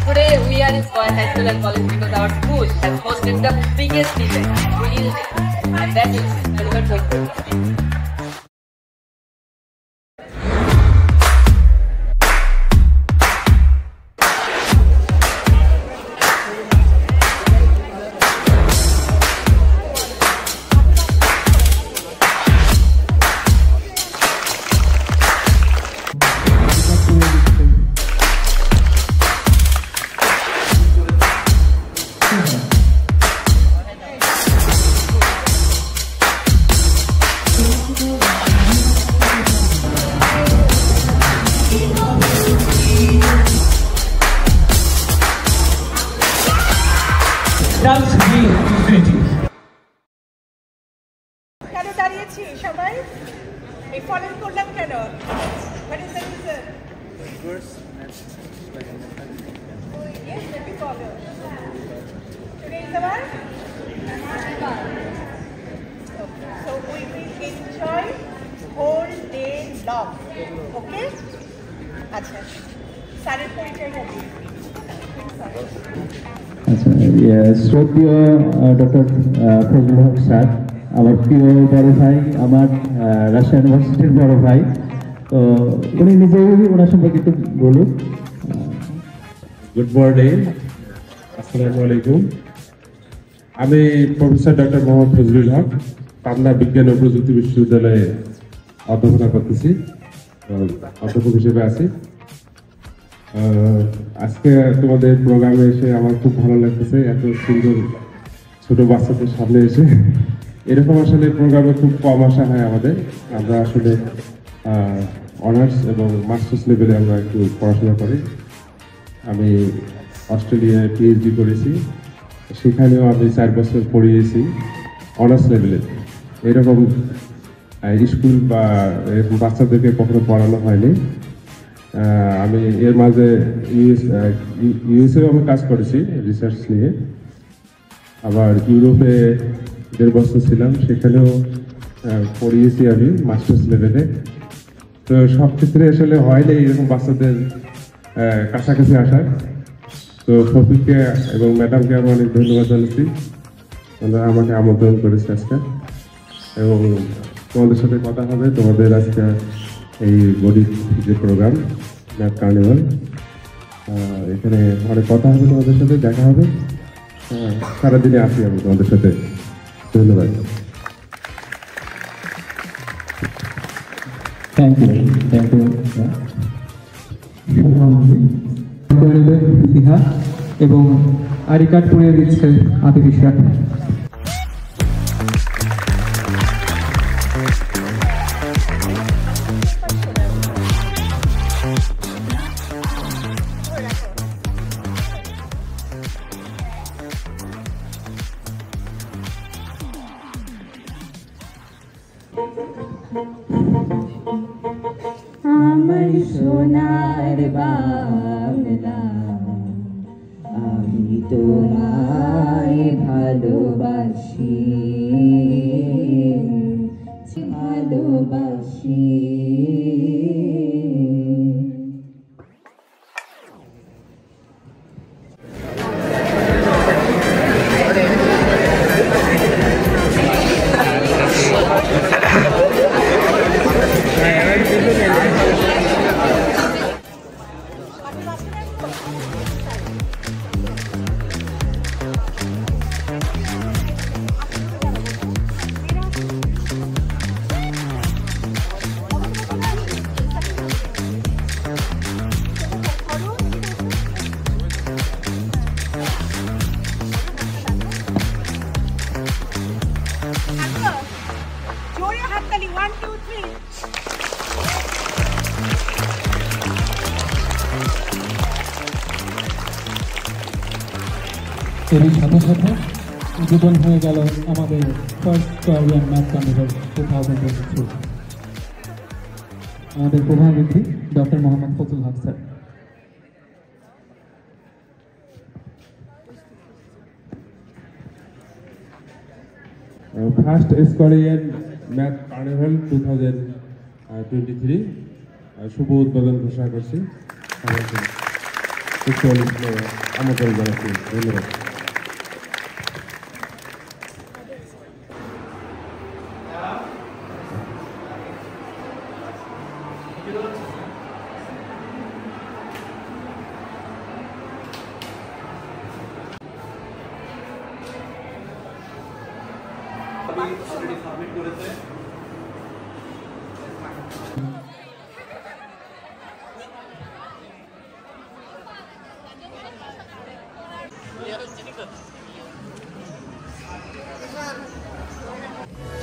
Today we are in Square High School and College because our school has hosted the biggest event, Real Day, and that is delivered by Guru. কেন দাঁড়িয়েছি সবাই এই fallen করলাম কেন what is the reason yes let me follow today is our so we will enjoy whole day long okay আচ্ছা স্যারের পরিচয়টা দিই শ্রদ্ধেয় ডক্টর ফজলুল হক স্যার আমার প্রিয় বড় ভাই আমার রাজশাহী ইউনিভার্সিটির বড় ভাই তো উনি নিজেই ওনার সম্পর্কে একটু বলুন গুড মর্নিং আসসালামু আলাইকুম আমি প্রফেসর ডক্টর মোহাম্মদ ফজলুল হক পাবনা বিজ্ঞান ও প্রযুক্তি বিশ্ববিদ্যালয়ে অধ্যাপনা করতেছি অধ্যাপক হিসেবে আছি আজকে তোমাদের প্রোগ্রামে এসে আমার খুব ভালো লাগতেছে এত সুন্দর ছোট বাচ্চাদের সামনে এসে এরকম আসলে প্রোগ্রামে খুব কম আসা হয় আমাদের আমরা আসলে অনার্স এবং মাস্টার্স লেভেলে আমরা একটু পড়াশোনা করি আমি অস্ট্রেলিয়ায় পিএইচডি করেছি সেখানেও আমি 4 বছর পড়িয়েছি অনার্স লেভেলে এরকম স্কুল বা এরকম বাচ্চাদেরকে কখনো পড়ানো হয়নি আমি এর মাঝে ইউএসএও আমি কাজ করেছি রিসার্চ নিয়ে আবার ইউরোপে 1.5 বছর ছিলাম সেখানেও পড়িয়েছি আমি মাস্টার্স লেভেলে তো সব ক্ষেত্রে আসলে হয়নি এরকম বাচ্চাদের কাছাকাছি আসার তো শফিককে এবং ম্যাডামকে আমি অনেক ধন্যবাদ জানাচ্ছি ওনারা আমাকে আমন্ত্রণ করেছে আজকে এবং তোমাদের সাথে কথা হবে তোমাদের আজকে এই গরিব যে প্রোগ্রাম ম্যাথ কার্নিভাল এখানে অনেক কথা হবে তোমাদের সাথে দেখা হবে সারাদিনে আসি আমি তোমাদের সাথে ধন্যবাদ থ্যাংক ইউ ইতিহাস এবং আইডি কার্ড পরিয়ে দিচ্ছে আতি বিশ্বাস আমার সোনার বাংলা আমি তোমায় ভালোবাসি ভালোবাসি জোরে হাততালি 1 2 3 এর সাথে সাথে উদ্বোধন হয়ে গেল আমাদের ফার্স্ট কোরিয়ান ম্যাথ কার্নিভাল 2022 আমাদের প্রধান অতিথি doctor Mohammad Fazlul Haque sir first Korean math carnival 2023 শুভ উদ্বোধন ঘোষণা করছি আমন্ত্রণ জানাচ্ছি। ধন্যবাদ।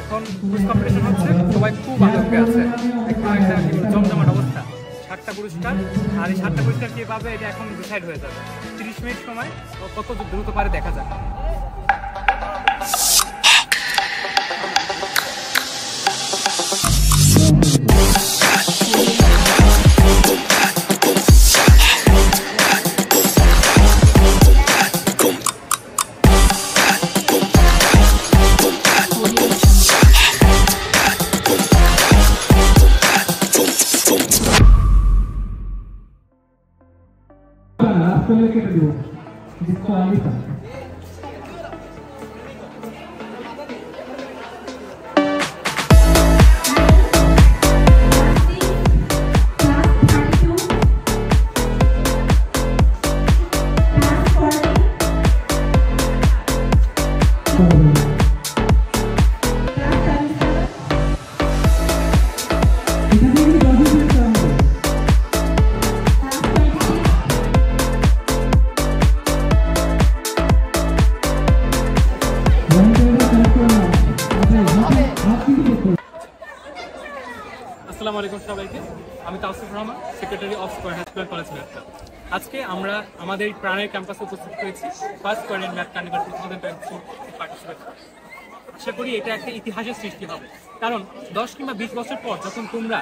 এখন কুইজ কম্পিটিশন হচ্ছে, সবাই খুব আনন্দে আছে, একদম একটা জমজমাট অবস্থা। 7টা পুরস্কার, আর এই 7টা পুরস্কার কে পাবে এটা এখন ডিসাইড হয়ে যাবে। 30 মিনিট সময়, কত দ্রুত পারে দেখা যাক। কেটে দিব আসসালামু আলাইকুম সবাইকে, আমি Tausif Rahman, secretary of Square high school college math. আজকে আমরা আমাদের প্রাণের ক্যাম্পাসে উপস্থিত হয়েছি first Square math carnival 2022 participate. আশা করি এটা একটা ইতিহাসের সৃষ্টি হবে, কারণ 10 কিংবা 20 বছর পর যখন তোমরা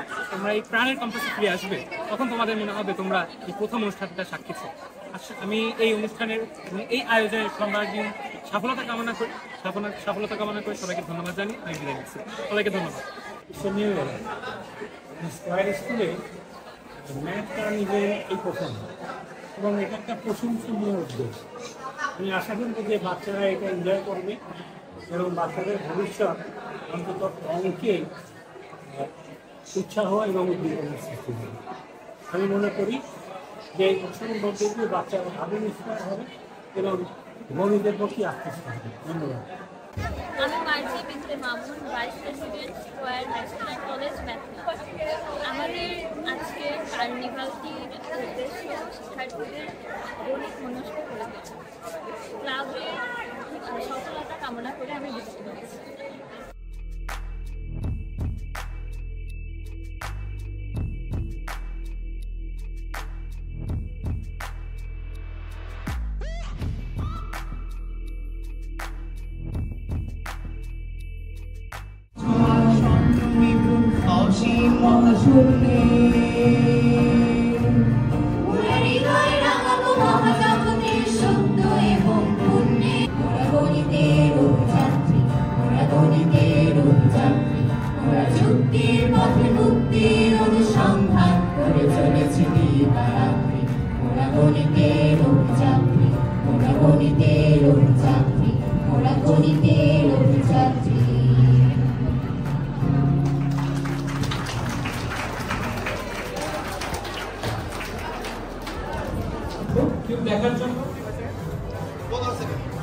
এই প্রাণের ক্যাম্পাসে ফিরে আসবে, তখন তোমাদের মনে হবে তোমরা এই প্রথম অনুষ্ঠানটা সাক্ষী ছিল। আমি এই অনুষ্ঠানের এই আয়োজনের সর্বাঙ্গীন সফলতা কামনা করে সবাইকে ধন্যবাদ জানিয়ে আমি বিদায় নিচ্ছি। সবাইকে ধন্যবাদ। স্কয়ার স্কুলে ম্যাথ কার্নিভাল এই প্রথম, এবং এটা একটা প্রশংসনীয় উদ্যোগ। আমি আশা করব যে বাচ্চারা এটা এনজয় করবে এবং বাচ্চাদের ভবিষ্যৎ অন্তত অঙ্কে উৎসাহ এবং উদ্দীপনার সৃষ্টি হবে। আমি মনে করি যে এই উৎসবের মধ্যে দিয়ে বাচ্চারা ভালো নিষ্কার হবে এবং গণিতের প্রতি আকৃষ্ট হবে। ধন্যবাদ। আমি মার্জি বিনতে Mamun, vice president square high school and college math. আমাদের আজকে কার্নিভালটির উদ্দেশ্য শিক্ষার্থীদের গণিত মনস্ক করে দেওয়া। ক্লাবের সফলতা কামনা করে আমি বিদায় নিচ্ছি।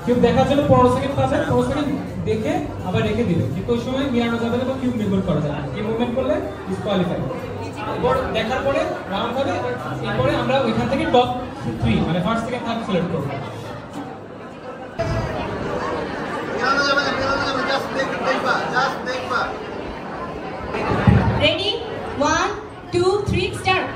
কিউব দেখার জন্য 15 সেকেন্ড পাবেন, 15 সেকেন্ড দেখে আবার রেখে দিবেন, কিন্তু ওই সময় মিলানো যাবে না বা কিউব নির্ভর করা যাবে না। এই মুভমেন্ট করলে ডিসকোয়ালিফাই। এরপর দেখার পরে রাউন্ড হবে, এরপরে আমরা ওইখান থেকে টপ 3 মানে ফার্স্ট সেকেন্ড থার্ড সিলেক্ট করব। Ready 1 2 3 start.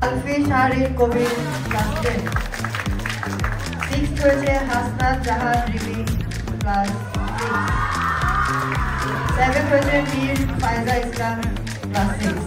আলফি শাহরিন কবির ক্লাস 10 6th হয়েছে হাসনাত জাহান রিমি ক্লাস 6 7th হয়েছে মীর ফায়জা ইসলাম ক্লাস 6